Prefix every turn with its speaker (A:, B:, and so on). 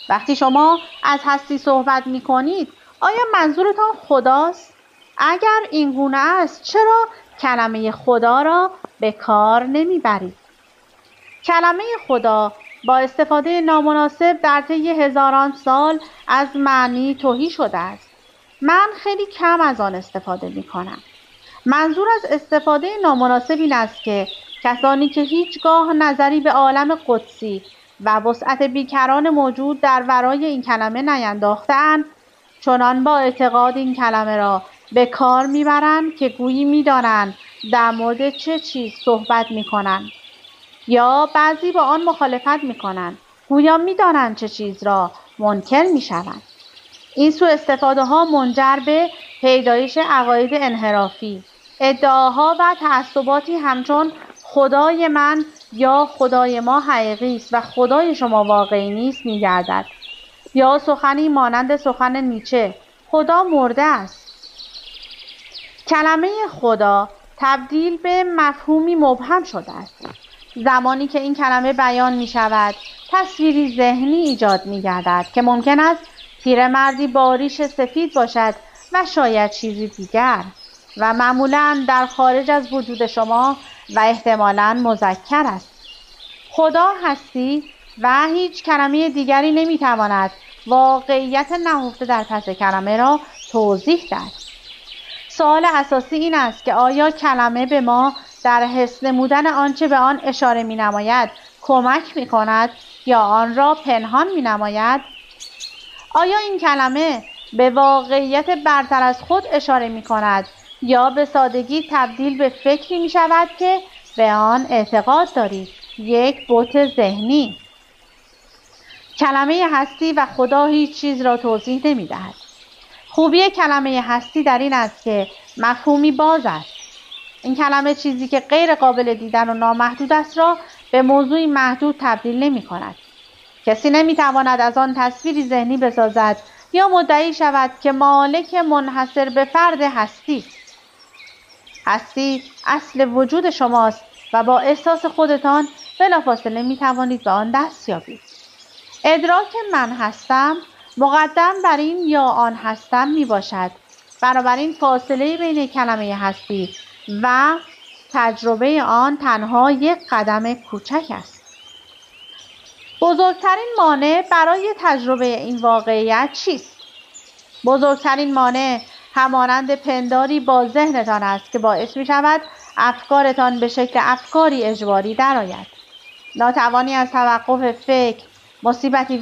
A: وقتی شما از هستی صحبت می کنید آیا منظورتان خداست؟ اگر این گونه است چرا کلمه خدا را به کار نمی برید؟ کلمه خدا با استفاده نامناسب در طی هزاران سال از معنی تهی شده است. من خیلی کم از آن استفاده می کنم. منظور از استفاده نامناسب این است که کسانی که هیچگاه نظری به عالم قدسی و وسعت بیکران موجود در ورای این کلمه نینداخته‌اند، چنان با اعتقاد این کلمه را به کار میبرند که گویی میدانند در مورد چه چیز صحبت میکنند، یا بعضی با آن مخالفت میکنند گویا میدانند چه چیز را منکر میشوند. این سوء استفاده ها منجر به پیدایش عقاید انحرافی، ادعاها و تعصباتی همچون خدای من یا خدای ما حقیقی است و خدای شما واقعی نیست می‌گردد، یا سخنی مانند سخن نیچه خدا مرده است. کلمه خدا تبدیل به مفهومی مبهم شده است. زمانی که این کلمه بیان می شود تصویری ذهنی ایجاد می گردد که ممکن است پیرمردی با ریش سفید باشد و شاید چیزی دیگر و معمولاً در خارج از وجود شما و احتمالاً مذکر است. خدا هستی و هیچ کلمه دیگری نمی تواند واقعیت نهفته در پس کلمه را توضیح دهد. سوال اساسی این است که آیا کلمه به ما در حس نمودن آنچه به آن اشاره می نماید کمک می کند یا آن را پنهان می نماید؟ آیا این کلمه به واقعیت برتر از خود اشاره می کند یا به سادگی تبدیل به فکری می شود که به آن اعتقاد دارید، یک بت ذهنی؟ کلمه هستی و خدا هیچ چیز را توضیح نمی دهد. خوبی کلمه هستی در این است که مفهومی باز است. این کلمه چیزی که غیر قابل دیدن و نامحدود است را به موضوعی محدود تبدیل نمی کند. کسی نمی تواند از آن تصویری ذهنی بسازد یا مدعی شود که مالک منحصر به فرد هستی. هستی اصل وجود شماست و با احساس خودتان بلافاصله می توانید به آن دست یابید. ادراک من هستم مقدم بر این یا آن هستم می باشد. بنابراین فاصله بین کلمه هستی و تجربه آن تنها یک قدم کوچک است. بزرگترین مانع برای تجربه این واقعیت چیست؟ بزرگترین مانع همانند پنداری با ذهنتان است که باعث می شود افکارتان به شکل افکاری اجباری درآید. ناتوانی از توقف فکر، مصیبتی